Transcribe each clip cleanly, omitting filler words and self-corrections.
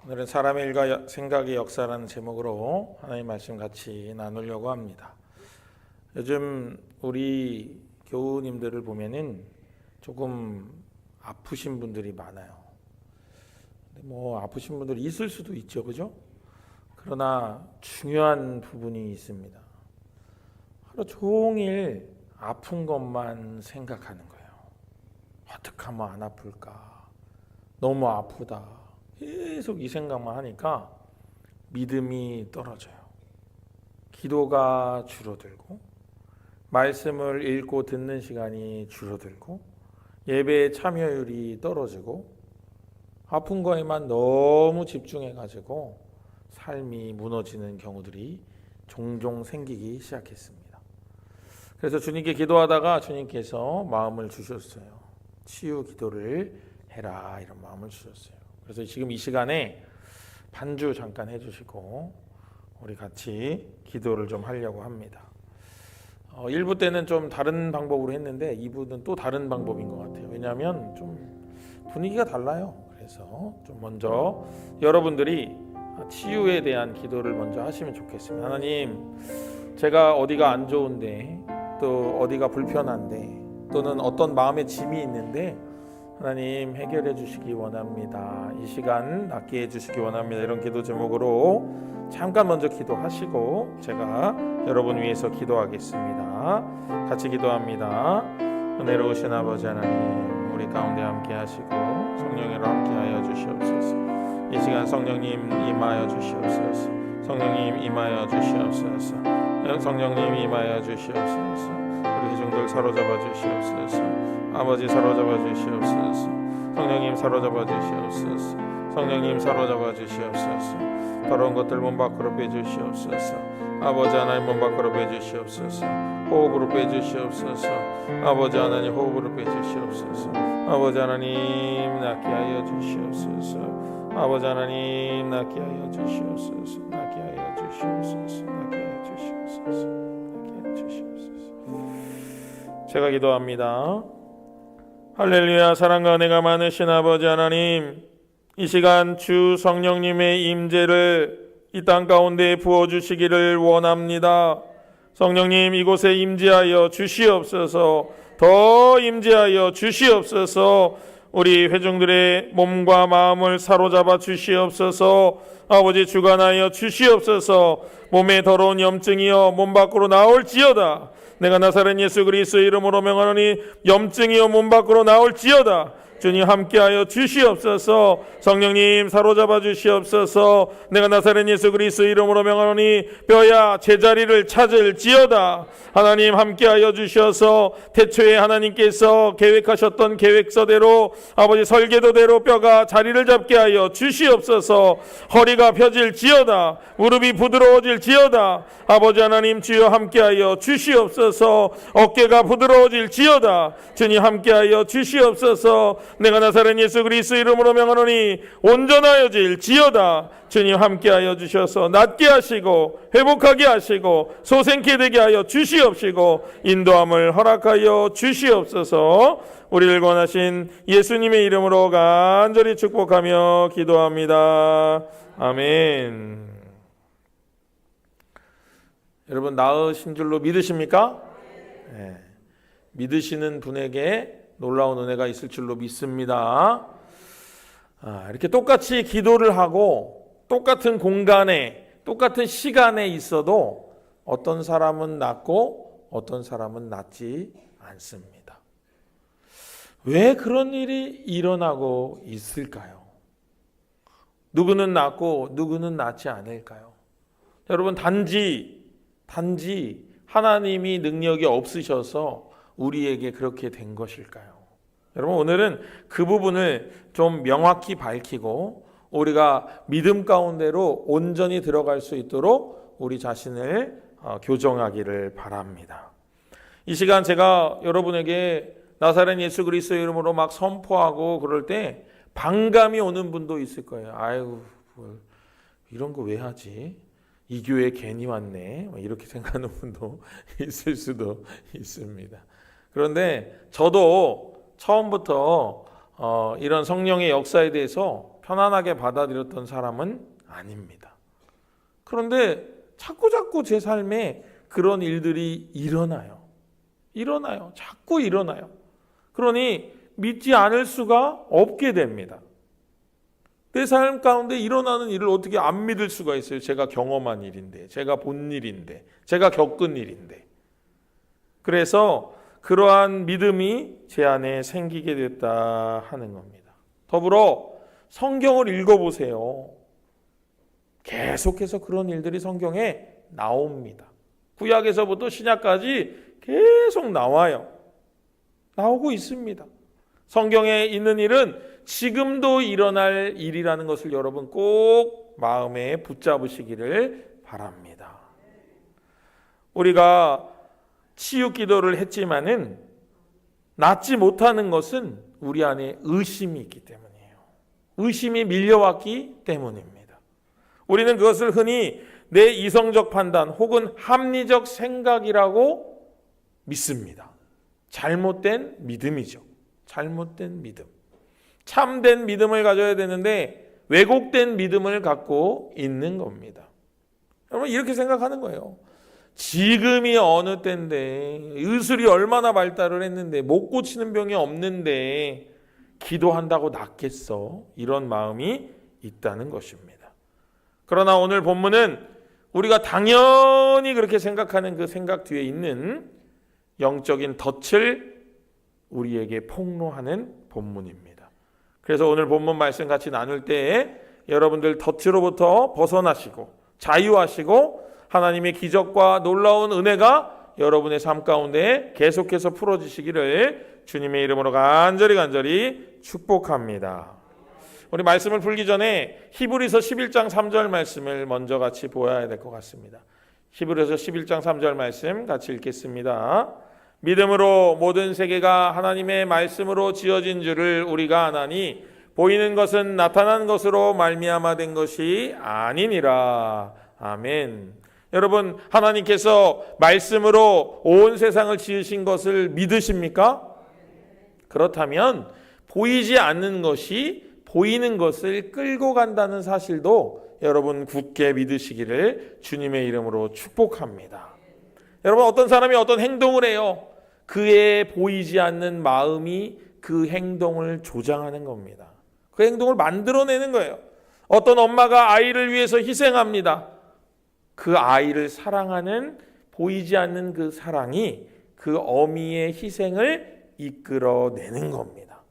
오늘은 사람의 일과 생각의 역사라는 제목으로 하나님 말씀 같이 나누려고 합니다. 요즘 우리 교우님들을 보면은 조금 아프신 분들이 많아요. 아프신 분들이 있을 수도 있죠, 그죠? 그러나 중요한 부분이 있습니다. 하루 종일 아픈 것만 생각하는 거예요. 어떻게 하면 안 아플까? 너무 아프다. 계속 이 생각만 하니까 믿음이 떨어져요. 기도가 줄어들고 말씀을 읽고 듣는 시간이 줄어들고 예배의 참여율이 떨어지고 아픈 거에만 너무 집중해가지고 삶이 무너지는 경우들이 종종 생기기 시작했습니다. 그래서 주님께 기도하다가 주님께서 마음을 주셨어요. 치유 기도를 해라, 이런 마음을 주셨어요. 그래서 지금 이 시간에 반주 잠깐 해주시고 우리 같이 기도를 좀 하려고 합니다. 1부 때는 좀 다른 방법으로 했는데 2부는 또 다른 방법인 것 같아요. 왜냐하면 좀 분위기가 달라요. 그래서 좀 먼저 여러분들이 치유에 대한 기도를 먼저 하시면 좋겠습니다. 하나님, 제가 어디가 안 좋은데 또 어디가 불편한데 또는 어떤 마음의 짐이 있는데 하나님 해결해 주시기 원합니다. 이 시간 낫게 해주시기 원합니다. 이런 기도 제목으로 잠깐 먼저 기도하시고 제가 여러분 위해서 기도하겠습니다. 같이 기도합니다. 은혜로우신 아버지 하나님, 우리 가운데 함께 하시고 성령으로 함께 하여 주시옵소서. 이 시간 성령님 임하여 주시옵소서. 성령님 임하여 주시옵소서. 성령님 임하여 주시옵소서. 우리 회중들 사로잡아 주시옵소서. 아버지 사로잡아 주시옵소서. 성령님 사로잡아 주시옵소서. 성령님 사로잡아 주시옵소서. 더러운 것들 문 밖으로 빼주시옵소서. 아버지 하나님 문 밖으로 빼주시옵소서. 호흡으로 빼주시옵소서. 아버지 하나님 호흡으로 빼주시옵소서. 아버지 하나님 낫게 하여 주시옵소서. 아버지 하나님 낫게 하여 주시옵소서. 낫게 하여 주시옵소서. 낫게 하여 주시옵소서. 낫게 하여 주시옵소서. 제가 기도합니다. 할렐루야. 사랑과 은혜가 많으신 아버지 하나님, 이 시간 주 성령님의 임재를 이 땅 가운데 부어주시기를 원합니다. 성령님 이곳에 임재하여 주시옵소서. 더 임재하여 주시옵소서. 우리 회중들의 몸과 마음을 사로잡아 주시옵소서. 아버지 주관하여 주시옵소서. 몸에 더러운 염증이여 몸 밖으로 나올지어다. 내가 나사렛 예수 그리스도의 이름으로 명하노니 염증이여 몸 밖으로 나올지어다. 주님 함께하여 주시옵소서. 성령님 사로잡아 주시옵소서. 내가 나사렛 예수 그리스도 이름으로 명하노니 뼈야 제자리를 찾을지어다. 하나님 함께하여 주셔서 태초에 하나님께서 계획하셨던 계획서대로 아버지 설계도대로 뼈가 자리를 잡게 하여 주시옵소서. 허리가 펴질지어다. 무릎이 부드러워질지어다. 아버지 하나님 주여 함께하여 주시옵소서. 어깨가 부드러워질지어다. 주님 함께하여 주시옵소서. 내가 나사렛 예수 그리스도 이름으로 명하노니 온전하여질지어다. 주님 함께하여 주셔서 낫게 하시고 회복하게 하시고 소생케 되게 하여 주시옵시고 인도함을 허락하여 주시옵소서. 우리를 권하신 예수님의 이름으로 간절히 축복하며 기도합니다. 아멘. 여러분 나으신 줄로 믿으십니까? 네. 믿으시는 분에게 놀라운 은혜가 있을 줄로 믿습니다. 이렇게 똑같이 기도를 하고 똑같은 공간에 똑같은 시간에 있어도 어떤 사람은 낫고 어떤 사람은 낫지 않습니다. 왜 그런 일이 일어나고 있을까요? 누구는 낫고 누구는 낫지 않을까요? 여러분 단지 하나님이 능력이 없으셔서 우리에게 그렇게 된 것일까요? 여러분 오늘은 그 부분을 좀 명확히 밝히고 우리가 믿음 가운데로 온전히 들어갈 수 있도록 우리 자신을 교정하기를 바랍니다. 이 시간 제가 여러분에게 나사렛 예수 그리스도 이름으로 막 선포하고 그럴 때 반감이 오는 분도 있을 거예요. 아이고 이런 거 왜 하지? 이 교회 괜히 왔네. 이렇게 생각하는 분도 있을 수도 있습니다. 그런데 저도 처음부터 이런 성령의 역사에 대해서 편안하게 받아들였던 사람은 아닙니다. 그런데 자꾸 제 삶에 그런 일들이 일어나요. 자꾸 일어나요. 그러니 믿지 않을 수가 없게 됩니다. 내 삶 가운데 일어나는 일을 어떻게 안 믿을 수가 있어요? 제가 경험한 일인데, 제가 본 일인데, 제가 겪은 일인데. 그래서 그러한 믿음이 제 안에 생기게 됐다 하는 겁니다. 더불어 성경을 읽어보세요. 계속해서 그런 일들이 성경에 나옵니다. 구약에서부터 신약까지 계속 나오고 있습니다. 성경에 있는 일은 지금도 일어날 일이라는 것을 여러분 꼭 마음에 붙잡으시기를 바랍니다. 우리가 치유 기도를 했지만은 낫지 못하는 것은 우리 안에 의심이 있기 때문이에요. 의심이 밀려왔기 때문입니다. 우리는 그것을 흔히 내 이성적 판단 혹은 합리적 생각이라고 믿습니다. 잘못된 믿음이죠. 잘못된 믿음. 참된 믿음을 가져야 되는데 왜곡된 믿음을 갖고 있는 겁니다. 여러분 이렇게 생각하는 거예요. 지금이 어느 때인데 의술이 얼마나 발달을 했는데 못 고치는 병이 없는데 기도한다고 낫겠어? 이런 마음이 있다는 것입니다. 그러나 오늘 본문은 우리가 당연히 그렇게 생각하는 그 생각 뒤에 있는 영적인 덫을 우리에게 폭로하는 본문입니다. 그래서 오늘 본문 말씀 같이 나눌 때에 여러분들 덫으로부터 벗어나시고 자유하시고 하나님의 기적과 놀라운 은혜가 여러분의 삶 가운데 계속해서 풀어지시기를 주님의 이름으로 간절히 축복합니다. 우리 말씀을 풀기 전에 히브리서 11장 3절 말씀을 먼저 같이 보아야 될 것 같습니다. 히브리서 11장 3절 말씀 같이 읽겠습니다. 믿음으로 모든 세계가 하나님의 말씀으로 지어진 줄을 우리가 아나니 보이는 것은 나타난 것으로 말미암아 된 것이 아니니라. 아멘. 여러분 하나님께서 말씀으로 온 세상을 지으신 것을 믿으십니까? 그렇다면 보이지 않는 것이 보이는 것을 끌고 간다는 사실도 여러분 굳게 믿으시기를 주님의 이름으로 축복합니다. 여러분 어떤 사람이 어떤 행동을 해요. 그의 보이지 않는 마음이 그 행동을 조장하는 겁니다. 그 행동을 만들어내는 거예요. 어떤 엄마가 아이를 위해서 희생합니다. 그 아이를 사랑하는 보이지 않는 그 사랑이 그 어미의 희생을 이끌어내는 겁니다.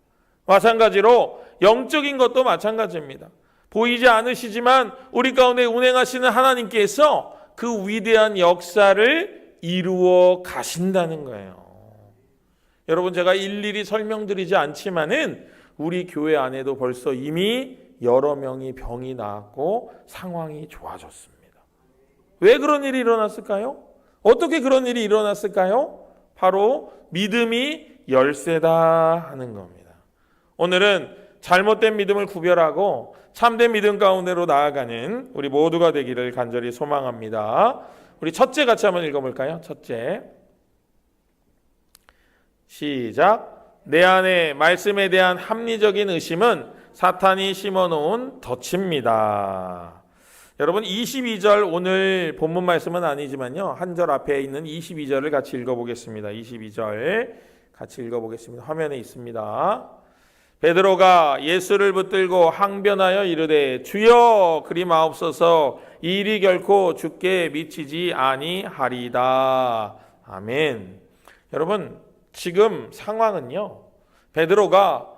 마찬가지로 영적인 것도 마찬가지입니다. 보이지 않으시지만 우리 가운데 운행하시는 하나님께서 그 위대한 역사를 이루어 가신다는 거예요. 여러분 제가 일일이 설명드리지 않지만은 우리 교회 안에도 벌써 이미 여러 명이 병이 나았고 상황이 좋아졌습니다. 왜 그런 일이 일어났을까요? 어떻게 그런 일이 일어났을까요? 바로 믿음이 열쇠다 하는 겁니다. 오늘은 잘못된 믿음을 구별하고 참된 믿음 가운데로 나아가는 우리 모두가 되기를 간절히 소망합니다. 우리 첫째 같이 한번 읽어볼까요? 첫째 시작. 내 안에 말씀에 대한 합리적인 의심은 사탄이 심어놓은 덫입니다. 여러분 22절 오늘 본문 말씀은 아니지만요. 한 절 앞에 있는 22절을 같이 읽어보겠습니다. 22절 같이 읽어보겠습니다. 화면에 있습니다. 베드로가 예수를 붙들고 항변하여 이르되 주여 그리 마옵소서 이 일이 결코 주께 미치지 아니하리다. 아멘. 여러분 지금 상황은요. 베드로가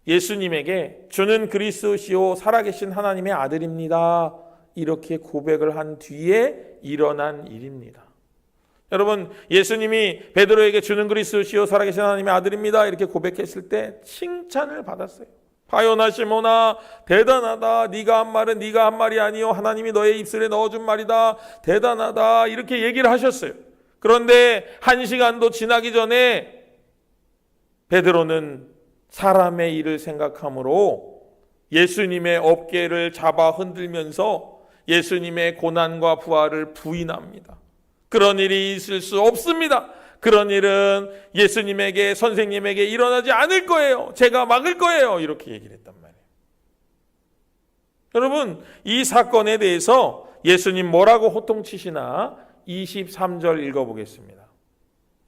예수님에게 주는 그리스도시요 살아계신 하나님의 아들입니다. 이렇게 고백을 한 뒤에 일어난 일입니다. 여러분 예수님이 베드로에게 주는 그리스도시요 살아계신 하나님의 아들입니다. 이렇게 고백했을 때 칭찬을 받았어요. 바요나 시몬아 대단하다. 네가 한 말은 네가 한 말이 아니요 하나님이 너의 입술에 넣어준 말이다. 대단하다. 이렇게 얘기를 하셨어요. 그런데 1시간도 지나기 전에 베드로는 사람의 일을 생각함으로 예수님의 어깨를 잡아 흔들면서 예수님의 고난과 부활을 부인합니다. 그런 일이 있을 수 없습니다. 그런 일은 예수님에게 선생님에게 일어나지 않을 거예요. 제가 막을 거예요. 이렇게 얘기를 했단 말이에요. 여러분, 이 사건에 대해서 예수님 뭐라고 호통치시나 23절 읽어보겠습니다.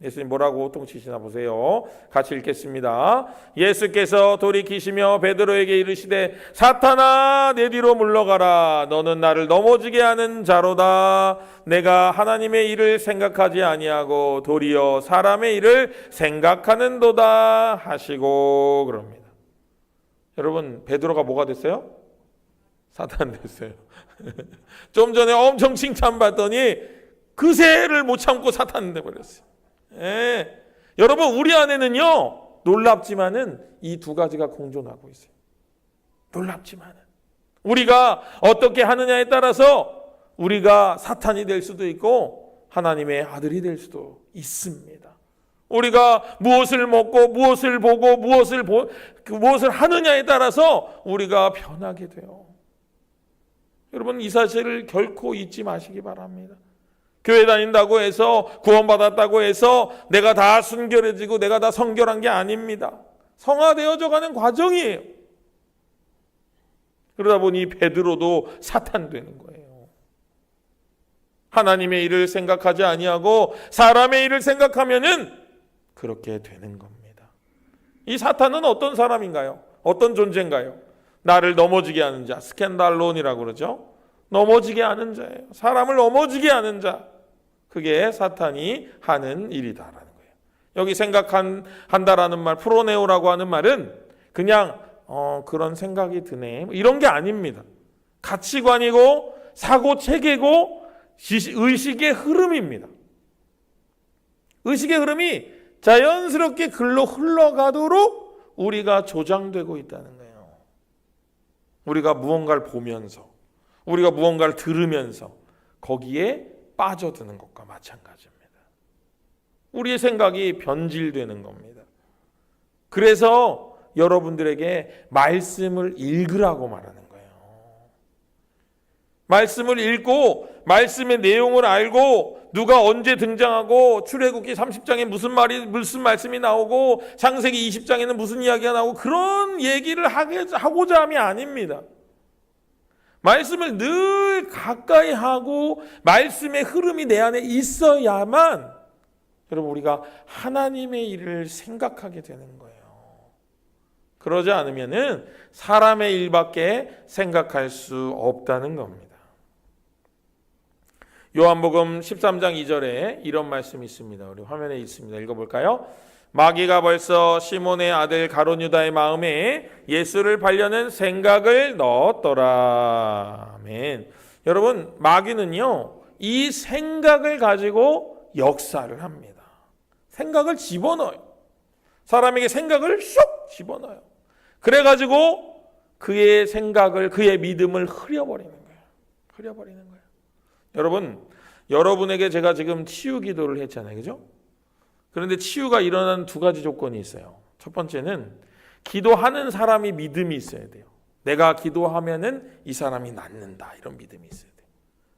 예수님 뭐라고 호통치시나 보세요. 같이 읽겠습니다. 예수께서 돌이키시며 베드로에게 이르시되 사탄아 내 뒤로 물러가라. 너는 나를 넘어지게 하는 자로다. 내가 하나님의 일을 생각하지 아니하고 도리어 사람의 일을 생각하는도다 하시고 그럽니다. 여러분, 베드로가 뭐가 됐어요? 사탄 됐어요. 좀 전에 엄청 칭찬받더니 그새를 못 참고 사탄 돼버렸어요. 예. 여러분, 우리 안에는요, 놀랍지만은 이 두 가지가 공존하고 있어요. 놀랍지만은 우리가 어떻게 하느냐에 따라서 우리가 사탄이 될 수도 있고 하나님의 아들이 될 수도 있습니다. 우리가 무엇을 먹고 무엇을 보고 무엇을 하느냐에 따라서 우리가 변하게 돼요. 여러분, 이 사실을 결코 잊지 마시기 바랍니다. 교회 다닌다고 해서 구원받았다고 해서 내가 다 순결해지고 내가 다 성결한 게 아닙니다. 성화되어져 가는 과정이에요. 그러다 보니 베드로도 사탄 되는 거예요. 하나님의 일을 생각하지 아니하고 사람의 일을 생각하면은 그렇게 되는 겁니다. 이 사탄은 어떤 사람인가요? 어떤 존재인가요? 나를 넘어지게 하는 자, 스캔달론이라고 그러죠. 넘어지게 하는 자예요. 사람을 넘어지게 하는 자. 그게 사탄이 하는 일이다라는 거예요. 여기 생각한다라는 말, 프로네오라고 하는 말은 그냥 그런 생각이 드네, 이런 게 아닙니다. 가치관이고 사고 체계고 의식의 흐름입니다. 의식의 흐름이 자연스럽게 글로 흘러가도록 우리가 조장되고 있다는 거예요. 우리가 무언가를 보면서, 우리가 무언가를 들으면서 거기에 빠져드는 것과 마찬가지입니다. 우리의 생각이 변질되는 겁니다. 그래서 여러분들에게 말씀을 읽으라고 말하는 거예요. 말씀을 읽고 말씀의 내용을 알고 누가 언제 등장하고 출애굽기 30장에 무슨 말씀이 나오고 창세기 20장에는 무슨 이야기가 나오고 그런 얘기를 하고자 함이 아닙니다. 말씀을 늘 가까이 하고 말씀의 흐름이 내 안에 있어야만 여러분 우리가 하나님의 일을 생각하게 되는 거예요. 그러지 않으면은 사람의 일밖에 생각할 수 없다는 겁니다. 요한복음 13장 2절에 이런 말씀이 있습니다. 우리 화면에 있습니다. 읽어볼까요? 마귀가 벌써 시몬의 아들 가룟 유다의 마음에 예수를 팔려는 생각을 넣었더라. 아멘. 여러분, 마귀는요, 이 생각을 가지고 역사를 합니다. 생각을 집어넣어요. 사람에게 생각을 쏙 집어넣어요. 그래가지고 그의 생각을, 그의 믿음을 흐려버리는 거예요. 흐려버리는 거예요. 여러분, 여러분에게 제가 지금 치유 기도를 했잖아요. 그죠? 그런데 치유가 일어나는 두 가지 조건이 있어요. 첫 번째는 기도하는 사람이 믿음이 있어야 돼요. 내가 기도하면은 이 사람이 낫는다, 이런 믿음이 있어야 돼요.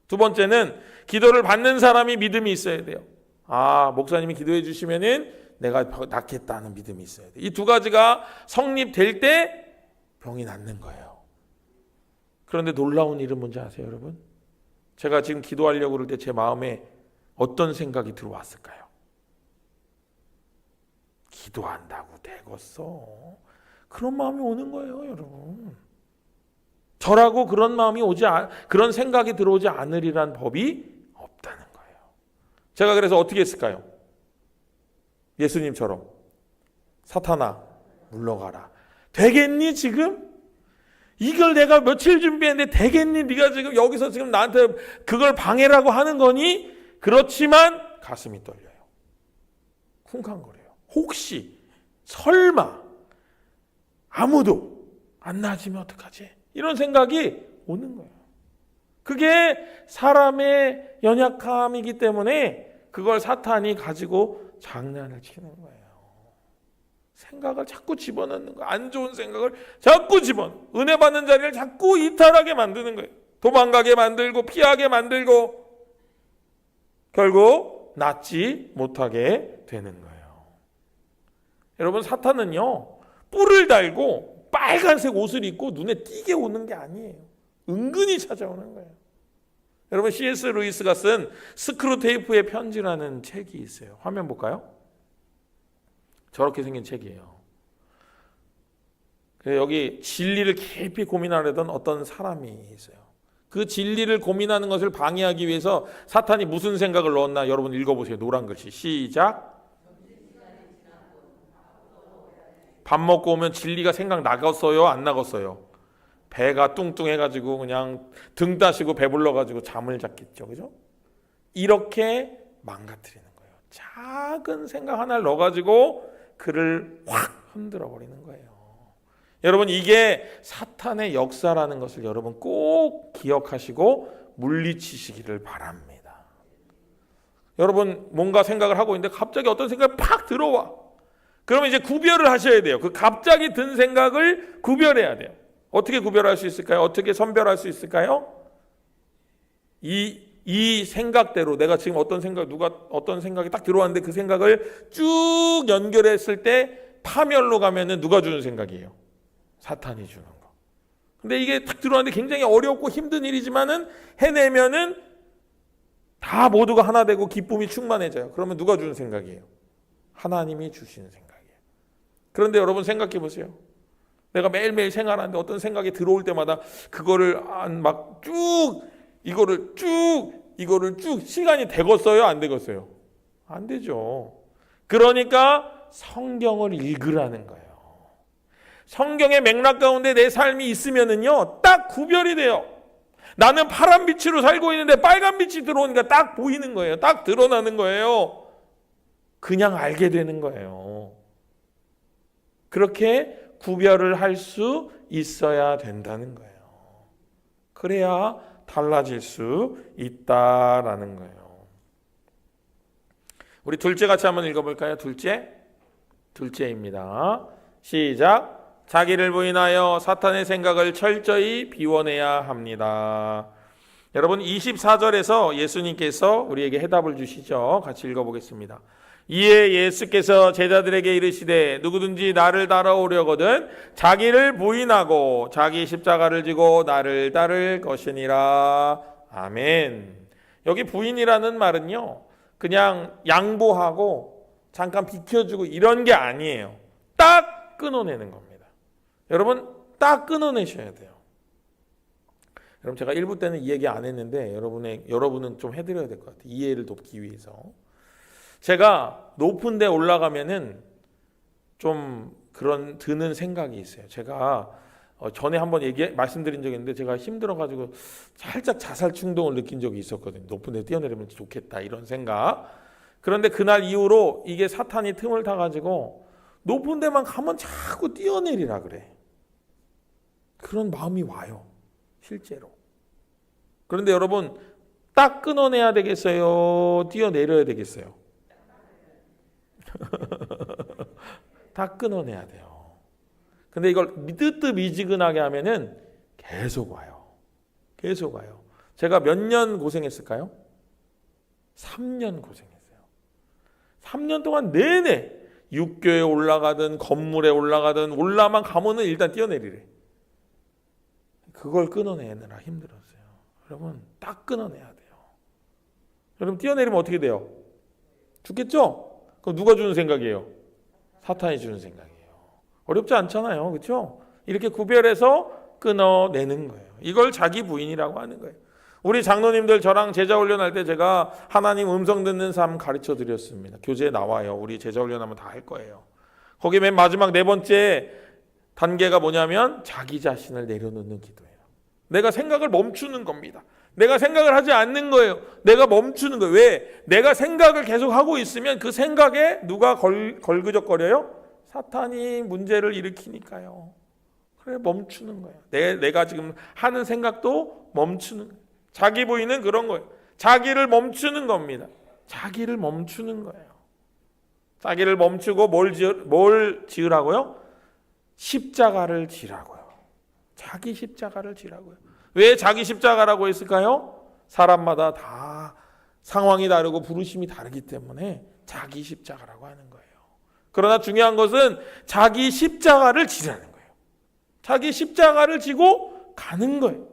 두 번째는 기도를 받는 사람이 믿음이 있어야 돼요. 아, 목사님이 기도해 주시면은 내가 낫겠다는 믿음이 있어야 돼요. 이 두 가지가 성립될 때 병이 낫는 거예요. 그런데 놀라운 일은 뭔지 아세요, 여러분? 제가 지금 기도하려고 그럴 때 제 마음에 어떤 생각이 들어왔을까요? 기도한다고 되겠어. 그런 마음이 오는 거예요, 여러분. 저라고 그런 마음이 그런 생각이 들어오지 않으리란 법이 없다는 거예요. 제가 그래서 어떻게 했을까요? 예수님처럼 사탄아 물러가라. 되겠니 지금? 이걸 내가 며칠 준비했는데 되겠니? 네가 지금 여기서 지금 나한테 그걸 방해라고 하는 거니? 그렇지만 가슴이 떨려요. 쿵쾅거려요. 혹시 설마 아무도 안 나아지면 어떡하지? 이런 생각이 오는 거예요. 그게 사람의 연약함이기 때문에 그걸 사탄이 가지고 장난을 치는 거예요. 생각을 자꾸 집어넣는 거예요. 안 좋은 생각을 자꾸 은혜 받는 자리를 자꾸 이탈하게 만드는 거예요. 도망가게 만들고 피하게 만들고 결국 낫지 못하게 되는 거예요. 여러분, 사탄은요, 뿔을 달고 빨간색 옷을 입고 눈에 띄게 오는 게 아니에요. 은근히 찾아오는 거예요. 여러분, C.S. 루이스가 쓴 스크루테이프의 편지라는 책이 있어요. 화면 볼까요? 저렇게 생긴 책이에요. 여기 진리를 깊이 고민하려던 어떤 사람이 있어요. 그 진리를 고민하는 것을 방해하기 위해서 사탄이 무슨 생각을 넣었나 여러분 읽어보세요. 노란 글씨 시작. 밥 먹고 오면 진리가 생각 나갔어요? 안 나갔어요? 배가 뚱뚱해가지고 그냥 등 따시고 배불러가지고 잠을 잤겠죠. 그죠? 이렇게 망가뜨리는 거예요. 작은 생각 하나를 넣어가지고 그를 확 흔들어 버리는 거예요. 여러분, 이게 사탄의 역사라는 것을 여러분 꼭 기억하시고 물리치시기를 바랍니다. 여러분, 뭔가 생각을 하고 있는데 갑자기 어떤 생각이 팍 들어와. 그러면 이제 구별을 하셔야 돼요. 그 갑자기 든 생각을 구별해야 돼요. 어떻게 구별할 수 있을까요? 어떻게 선별할 수 있을까요? 이 생각대로 내가 지금 어떤 생각이 딱 들어왔는데 그 생각을 쭉 연결했을 때 파멸로 가면은 누가 주는 생각이에요? 사탄이 주는 거. 근데 이게 딱 들어왔는데 굉장히 어렵고 힘든 일이지만은 해내면은 다 모두가 하나 되고 기쁨이 충만해져요. 그러면 누가 주는 생각이에요? 하나님이 주시는 생각이에요. 그런데 여러분 생각해 보세요. 내가 매일매일 생활하는데 어떤 생각이 들어올 때마다 그거를 막 이거를 쭉 시간이 되겠어요? 안 되겠어요? 안 되죠. 그러니까 성경을 읽으라는 거예요. 성경의 맥락 가운데 내 삶이 있으면은요, 딱 구별이 돼요. 나는 파란 빛으로 살고 있는데 빨간 빛이 들어오니까 딱 보이는 거예요. 딱 드러나는 거예요. 그냥 알게 되는 거예요. 그렇게 구별을 할 수 있어야 된다는 거예요. 그래야 달라질 수 있다라는 거예요. 우리 둘째 같이 한번 읽어볼까요? 둘째입니다. 시작. 자기를 부인하여 사탄의 생각을 철저히 비워내야 합니다. 여러분 24절에서 예수님께서 우리에게 해답을 주시죠. 같이 읽어보겠습니다. 이에 예수께서 제자들에게 이르시되 누구든지 나를 따라오려거든 자기를 부인하고 자기 십자가를 지고 나를 따를 것이니라. 아멘. 여기 부인이라는 말은요, 그냥 양보하고 잠깐 비켜주고 이런 게 아니에요. 딱 끊어내는 겁니다. 여러분 딱 끊어내셔야 돼요. 여러분 제가 1부 때는 이 얘기 안 했는데 여러분은 좀 해드려야 될 것 같아요. 이해를 돕기 위해서. 제가 높은 데 올라가면은 좀 그런 드는 생각이 있어요. 제가 전에 한번 말씀드린 적이 있는데 제가 힘들어가지고 살짝 자살 충동을 느낀 적이 있었거든요. 높은 데 뛰어내리면 좋겠다 이런 생각. 그런데 그날 이후로 이게 사탄이 틈을 타가지고 높은 데만 가면 자꾸 뛰어내리라 그래. 그런 마음이 와요. 실제로. 그런데 여러분 딱 끊어내야 되겠어요? 뛰어내려야 되겠어요? 다 끊어내야 돼요. 근데 이걸 뜨뜻미지근하게 하면은 계속 와요. 계속 와요. 제가 몇 년 고생했을까요? 3년 고생했어요. 3년 동안 내내 육교에 올라가든 건물에 올라가든 올라만 가면은 일단 뛰어내리래. 그걸 끊어내느라 힘들었어요. 여러분 딱 끊어내야 돼요. 여러분 뛰어내리면 어떻게 돼요? 죽겠죠? 그럼 누가 주는 생각이에요? 사탄이 주는 생각이에요. 어렵지 않잖아요. 그렇죠? 이렇게 구별해서 끊어내는 거예요. 이걸 자기 부인이라고 하는 거예요. 우리 장로님들 저랑 제자 훈련할 때 제가 하나님 음성 듣는 삶 가르쳐 드렸습니다. 교재에 나와요. 우리 제자 훈련하면 다 할 거예요. 거기 맨 마지막 4번째 단계가 뭐냐면 자기 자신을 내려놓는 기도예요. 내가 생각을 멈추는 겁니다. 내가 생각을 하지 않는 거예요. 내가 멈추는 거예요. 왜? 내가 생각을 계속 하고 있으면 그 생각에 누가 걸그적거려요? 사탄이 문제를 일으키니까요. 그래 멈추는 거예요. 내가 지금 하는 생각도 멈추는 거예요. 자기 부인은 그런 거예요. 자기를 멈추는 겁니다. 자기를 멈추는 거예요. 자기를 멈추고 뭘 지으라고요? 십자가를 지라고요. 자기 십자가를 지라고요. 왜 자기 십자가라고 했을까요? 사람마다 다 상황이 다르고 부르심이 다르기 때문에 자기 십자가라고 하는 거예요. 그러나 중요한 것은 자기 십자가를 지라는 거예요. 자기 십자가를 지고 가는 거예요.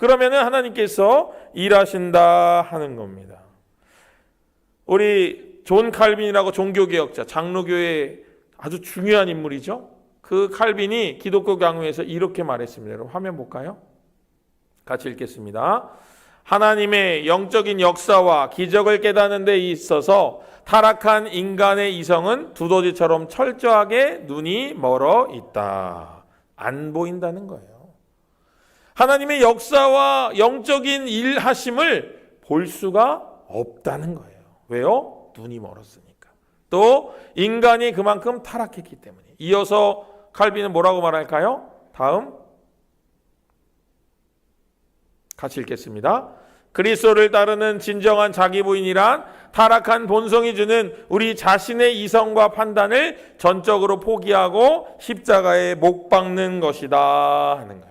그러면은 하나님께서 일하신다 하는 겁니다. 우리 존 칼빈이라고 종교개혁자, 장로교의 아주 중요한 인물이죠. 그 칼빈이 기독교 강요에서 이렇게 말했습니다. 여러분 화면 볼까요? 같이 읽겠습니다. 하나님의 영적인 역사와 기적을 깨닫는 데 있어서 타락한 인간의 이성은 두더지처럼 철저하게 눈이 멀어 있다. 안 보인다는 거예요. 하나님의 역사와 영적인 일하심을 볼 수가 없다는 거예요. 왜요? 눈이 멀었으니까. 또 인간이 그만큼 타락했기 때문에. 이어서 칼빈은 뭐라고 말할까요? 다음 같이 읽겠습니다. 그리스도를 따르는 진정한 자기 부인이란 타락한 본성이 주는 우리 자신의 이성과 판단을 전적으로 포기하고 십자가에 못 박는 것이다 하는 거예요.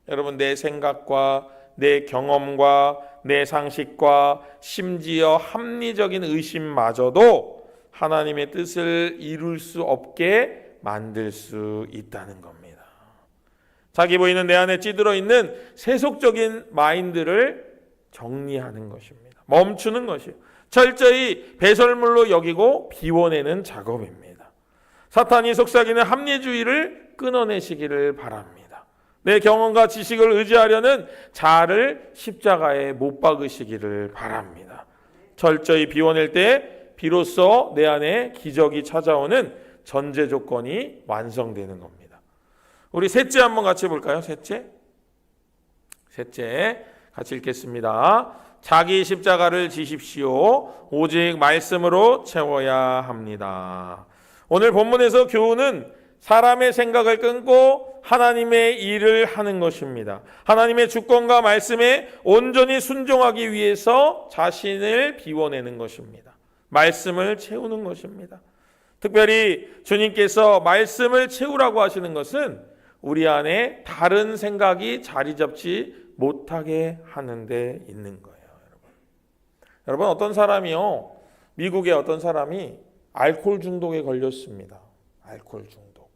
여러분, 내 생각과 내 경험과 내 상식과 심지어 합리적인 의심마저도 하나님의 뜻을 이룰 수 없게 만들 수 있다는 겁니다. 자기 부인은 내 안에 찌들어 있는 세속적인 마인드를 정리하는 것입니다. 멈추는 것이에요. 철저히 배설물로 여기고 비워내는 작업입니다. 사탄이 속삭이는 합리주의를 끊어내시기를 바랍니다. 내 경험과 지식을 의지하려는 자아를 십자가에 못 박으시기를 바랍니다. 철저히 비워낼 때 비로소 내 안에 기적이 찾아오는 전제 조건이 완성되는 겁니다. 우리 셋째 한번 같이 볼까요? 셋째 같이 읽겠습니다. 자기 십자가를 지십시오. 오직 말씀으로 채워야 합니다. 오늘 본문에서 교훈은 사람의 생각을 끊고 하나님의 일을 하는 것입니다. 하나님의 주권과 말씀에 온전히 순종하기 위해서 자신을 비워내는 것입니다. 말씀을 채우는 것입니다. 특별히 주님께서 말씀을 채우라고 하시는 것은 우리 안에 다른 생각이 자리 잡지 못하게 하는 데 있는 거예요. 여러분 어떤 사람이요, 미국의 어떤 사람이 알코올 중독에 걸렸습니다. 알코올 중독.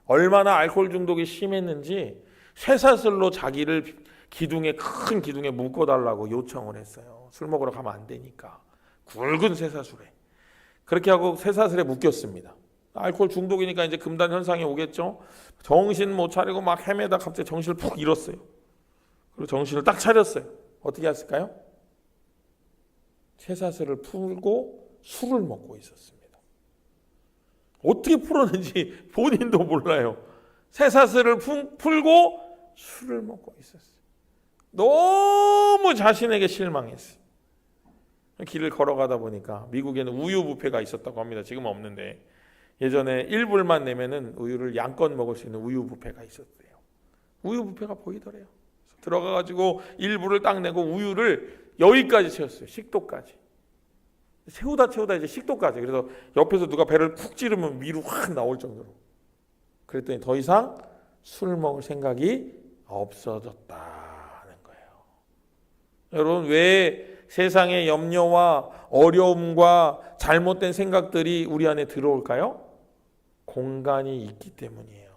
얼마나 알코올 중독이 심했는지 쇠사슬로 자기를 큰 기둥에 묶어달라고 요청을 했어요. 술 먹으러 가면 안 되니까. 굵은 쇠사슬에. 그렇게 하고 쇠사슬에 묶였습니다. 알코올 중독이니까 이제 금단 현상이 오겠죠. 정신 못 차리고 막 헤매다 갑자기 정신을 푹 잃었어요. 그리고 정신을 딱 차렸어요. 어떻게 했을까요? 쇠사슬을 풀고 술을 먹고 있었습니다. 어떻게 풀었는지 본인도 몰라요. 쇠사슬을 풀고 술을 먹고 있었어요. 너무 자신에게 실망했어요. 길을 걸어가다 보니까 미국에는 우유 뷔페가 있었다고 합니다. 지금은 없는데 예전에 1불만 내면은 우유를 양껏 먹을 수 있는 우유 뷔페가 있었대요. 우유 뷔페가 보이더래요. 들어가가지고 1불을 딱 내고 우유를 여기까지 채웠어요. 식도까지. 채우다 이제 식도까지. 그래서 옆에서 누가 배를 푹 찌르면 위로 확 나올 정도로. 그랬더니 더 이상 술 먹을 생각이 없어졌다는 거예요. 여러분, 왜 세상의 염려와 어려움과 잘못된 생각들이 우리 안에 들어올까요? 공간이 있기 때문이에요.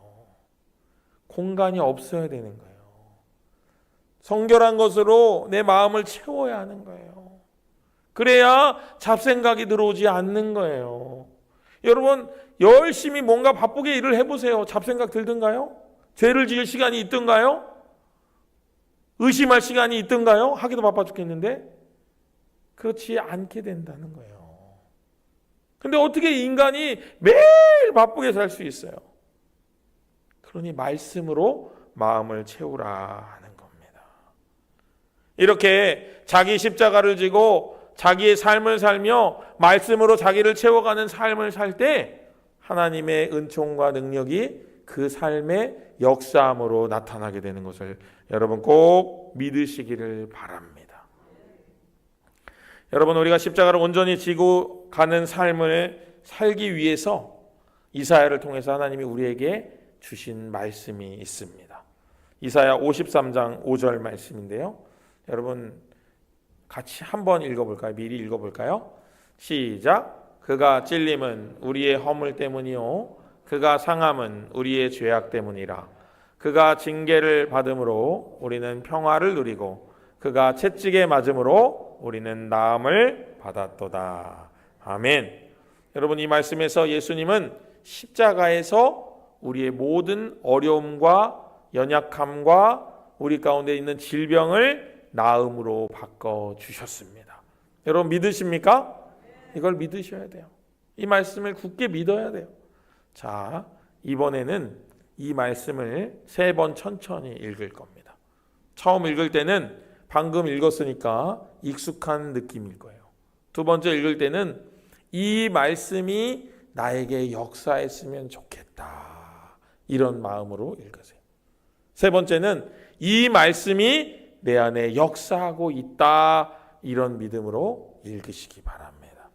공간이 없어야 되는 거예요. 성결한 것으로 내 마음을 채워야 하는 거예요. 그래야 잡생각이 들어오지 않는 거예요. 여러분, 열심히 뭔가 바쁘게 일을 해보세요. 잡생각 들던가요? 죄를 지을 시간이 있던가요? 의심할 시간이 있던가요? 하기도 바빠 죽겠는데 그렇지 않게 된다는 거예요. 근데 어떻게 인간이 매일 바쁘게 살 수 있어요? 그러니 말씀으로 마음을 채우라 하는 겁니다. 이렇게 자기 십자가를 지고 자기의 삶을 살며 말씀으로 자기를 채워가는 삶을 살 때 하나님의 은총과 능력이 그 삶의 역사함으로 나타나게 되는 것을 여러분 꼭 믿으시기를 바랍니다. 여러분, 우리가 십자가를 온전히 지고 가는 삶을 살기 위해서 이사야를 통해서 하나님이 우리에게 주신 말씀이 있습니다. 이사야 53장 5절 말씀인데요. 여러분 같이 한번 읽어볼까요? 미리 읽어볼까요? 시작. 그가 찔림은 우리의 허물 때문이요 그가 상함은 우리의 죄악 때문이라. 그가 징계를 받음으로 우리는 평화를 누리고 그가 채찍에 맞음으로 우리는 나음을 받았도다. 아멘. 여러분, 이 말씀에서 예수님은 십자가에서 우리의 모든 어려움과 연약함과 우리 가운데 있는 질병을 나음으로 바꿔주셨습니다. 여러분 믿으십니까? 이걸 믿으셔야 돼요. 이 말씀을 굳게 믿어야 돼요. 자, 이번에는 이 말씀을 3번 천천히 읽을 겁니다. 처음 읽을 때는 방금 읽었으니까 익숙한 느낌일 거예요. 두 번째 읽을 때는 이 말씀이 나에게 역사했으면 좋겠다, 이런 마음으로 읽으세요. 세 번째는 이 말씀이 내 안에 역사하고 있다, 이런 믿음으로 읽으시기 바랍니다.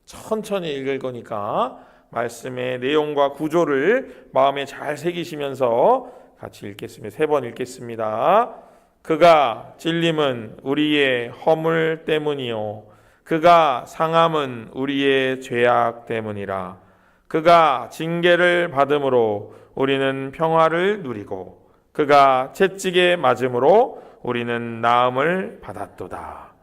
천천히 읽을 거니까 말씀의 내용과 구조를 마음에 잘 새기시면서 같이 읽겠습니다. 3번 읽겠습니다. 그가 찔림은 우리의 허물 때문이요 그가 상함은 우리의 죄악 때문이라. 그가 징계를 받음으로 우리는 평화를 누리고 그가 채찍에 맞음으로 우리는 나음을 받았도다.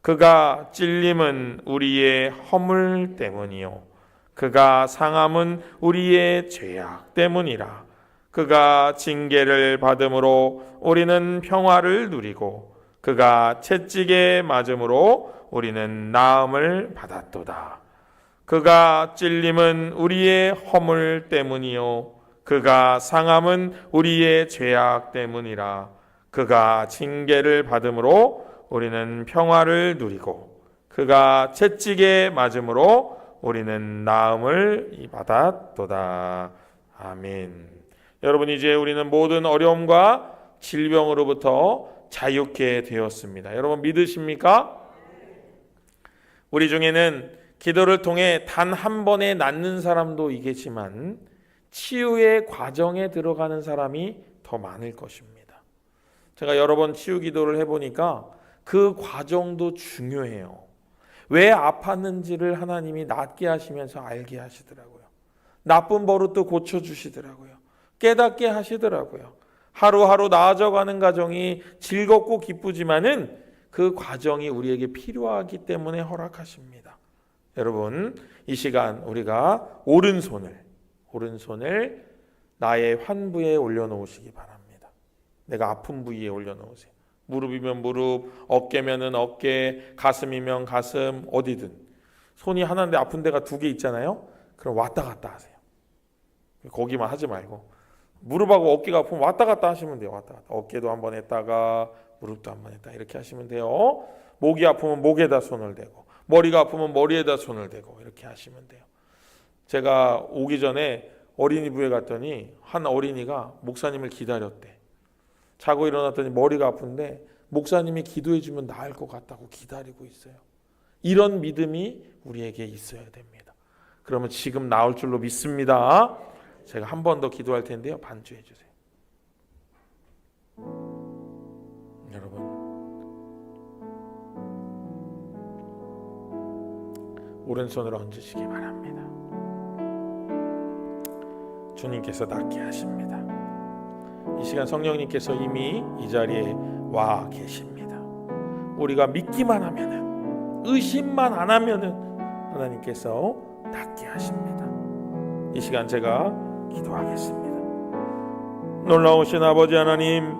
그가 찔림은 우리의 허물 때문이요 그가 상함은 우리의 죄악 때문이라. 그가 징계를 받음으로 우리는 평화를 누리고 그가 채찍에 맞음으로 우리는 나음을 받았도다. 그가 찔림은 우리의 허물 때문이요 그가 상함은 우리의 죄악 때문이라. 그가 징계를 받음으로 우리는 평화를 누리고 그가 채찍에 맞음으로 우리는 나음을 받았도다. 아멘. 여러분, 이제 우리는 모든 어려움과 질병으로부터 자유케 되었습니다. 여러분 믿으십니까? 우리 중에는 기도를 통해 단 한 번에 낫는 사람도 있겠지만 치유의 과정에 들어가는 사람이 더 많을 것입니다. 제가 여러 번 치유 기도를 해보니까 그 과정도 중요해요. 왜 아팠는지를 하나님이 낫게 하시면서 알게 하시더라고요. 나쁜 버릇도 고쳐주시더라고요. 깨닫게 하시더라고요. 하루하루 나아져가는 과정이 즐겁고 기쁘지만은 그 과정이 우리에게 필요하기 때문에 허락하십니다. 여러분, 이 시간 우리가 오른손을 나의 환부에 올려놓으시기 바랍니다. 내가 아픈 부위에 올려놓으세요. 무릎이면 무릎, 어깨면은 어깨, 가슴이면 가슴, 어디든. 손이 하나인데 아픈 데가 2개 있잖아요. 그럼 왔다 갔다 하세요. 거기만 하지 말고 무릎하고 어깨가 아프면 왔다 갔다 하시면 돼요. 왔다 갔다. 어깨도 한번 했다가 무릎도 한번 했다, 이렇게 하시면 돼요. 목이 아프면 목에다 손을 대고, 머리가 아프면 머리에다 손을 대고, 이렇게 하시면 돼요. 제가 오기 전에 어린이부에 갔더니 한 어린이가 목사님을 기다렸대. 자고 일어났더니 머리가 아픈데 목사님이 기도해 주면 나을 것 같다고 기다리고 있어요. 이런 믿음이 우리에게 있어야 됩니다. 그러면 지금 나올 줄로 믿습니다. 제가 한 번 더 기도할 텐데요, 반주해 주세요. 여러분, 오른손을 얹으시기 바랍니다. 주님께서 낫게 하십니다. 이 시간 성령님께서 이미 이 자리에 와 계십니다. 우리가 믿기만 하면은, 의심만 안 하면은 하나님께서 낫게 하십니다. 이 시간 제가 기도하겠습니다. 놀라우신 아버지 하나님,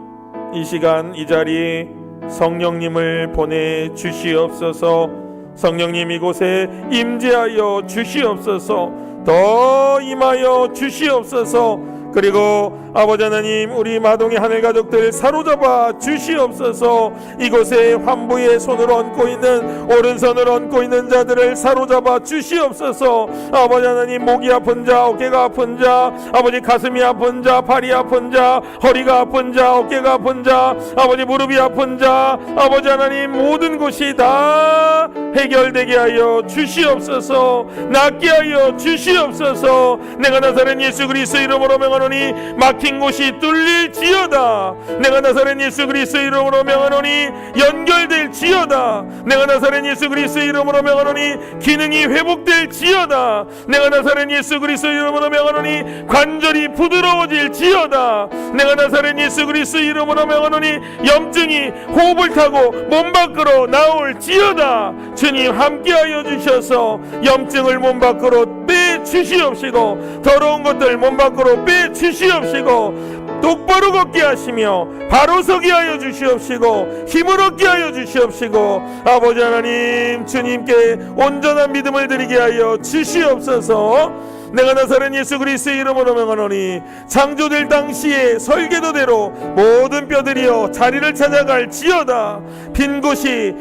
이 시간 이 자리에 성령님을 보내주시옵소서. 성령님 이곳에 임재하여 주시옵소서. 더 임하여 주시옵소서. 그리고 아버지 하나님, 우리 마동의 하늘 가족들 사로잡아 주시옵소서. 이곳에 환부의 손을 얹고 있는, 오른손을 얹고 있는 자들을 사로잡아 주시옵소서. 아버지 하나님, 목이 아픈 자, 어깨가 아픈 자, 아버지 가슴이 아픈 자, 발이 아픈 자, 허리가 아픈 자, 어깨가 아픈 자, 아버지 무릎이 아픈 자, 아버지 하나님, 모든 곳이 다 해결되게 하여 주시옵소서. 낫게 하여 주시옵소서. 내가 나사렛 예수 그리스도 이름으로 명하노니 명하노니 막힌 곳이 뚫릴지어다. 내가 나사렛 예수 그리스도의 이름으로 명하노니 연결될지어다. 내가 나사렛 예수 그리스도의 이름으로 명하노니 기능이 회복될지어다. 내가 나사렛 예수 그리스도의 이름으로 명하노니 관절이 부드러워질지어다. 내가 나사렛 예수 그리스도의 이름으로 명하노니 염증이 호흡을 타고 몸 밖으로 나올지어다. 주님 함께하여 주셔서 염증을 몸 밖으로 빼주시옵시고 더러운 것들 몸 밖으로 빼주시옵시고 똑바로 걷게 하시며 바로 서게 하여 주시옵시고 힘을 얻게 하여 주시옵시고 아버지 하나님 주님께 온전한 믿음을 드리게 하여 주시옵소서. 내가 나사렛 예수 그리스도의 이름으로 명하노니 창조될 당시에 설계도대로 모든 뼈들이여 자리를 찾아갈지어다. 빈 곳이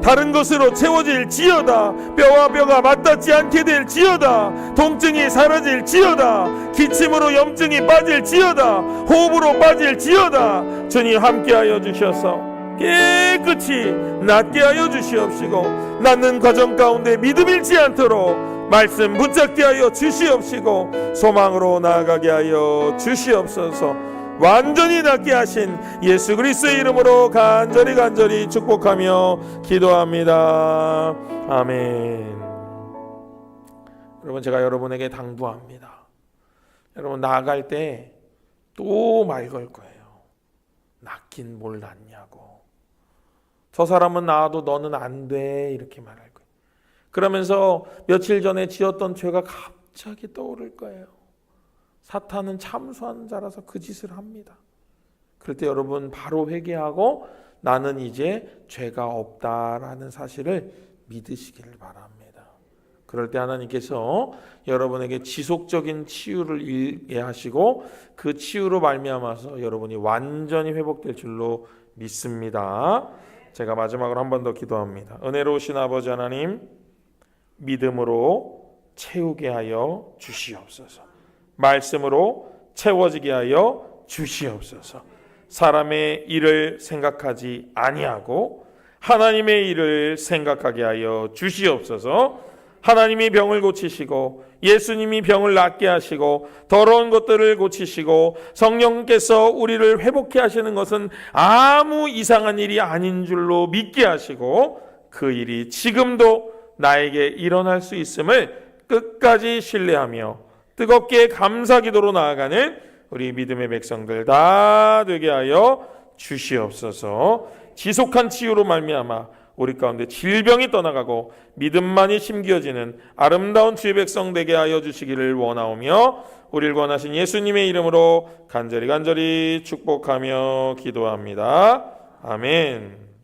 다른 것으로 채워질지어다. 뼈와 뼈가 맞닿지 않게 될지어다. 통증이 사라질지어다. 기침으로 염증이 빠질지어다. 호흡으로 빠질지어다. 주님 함께하여 주셔서 깨끗이 낫게 하여 주시옵시고 낫는 과정 가운데 믿음 잃지 않도록 말씀 붙잡게 하여 주시옵시고 소망으로 나아가게 하여 주시옵소서. 완전히 낫게 하신 예수 그리스도의 이름으로 간절히 축복하며 기도합니다. 아멘. 여러분 제가 여러분에게 당부합니다. 여러분 나아갈 때 또 말 걸 거예요. 낫긴 뭘 낫냐고. 저 사람은 나아도 너는 안 돼 이렇게 말할 거예요. 그러면서 며칠 전에 지었던 죄가 갑자기 떠오를 거예요. 사탄은 참수하는 자라서 그 짓을 합니다. 그럴 때 여러분 바로 회개하고 나는 이제 죄가 없다라는 사실을 믿으시기를 바랍니다. 그럴 때 하나님께서 여러분에게 지속적인 치유를 일게 하시고 그 치유로 말미암아서 여러분이 완전히 회복될 줄로 믿습니다. 제가 마지막으로 한 번 더 기도합니다. 은혜로우신 아버지 하나님 믿음으로 채우게 하여 주시옵소서. 말씀으로 채워지게 하여 주시옵소서. 사람의 일을 생각하지 아니하고 하나님의 일을 생각하게 하여 주시옵소서. 하나님이 병을 고치시고 예수님이 병을 낫게 하시고 더러운 것들을 고치시고 성령께서 우리를 회복해 하시는 것은 아무 이상한 일이 아닌 줄로 믿게 하시고 그 일이 지금도 나에게 일어날 수 있음을 끝까지 신뢰하며 뜨겁게 감사 기도로 나아가는 우리 믿음의 백성들 다 되게 하여 주시옵소서. 지속한 치유로 말미암아 우리 가운데 질병이 떠나가고 믿음만이 심겨지는 아름다운 주의 백성 되게 하여 주시기를 원하오며 우리를 원하신 예수님의 이름으로 간절히 축복하며 기도합니다. 아멘.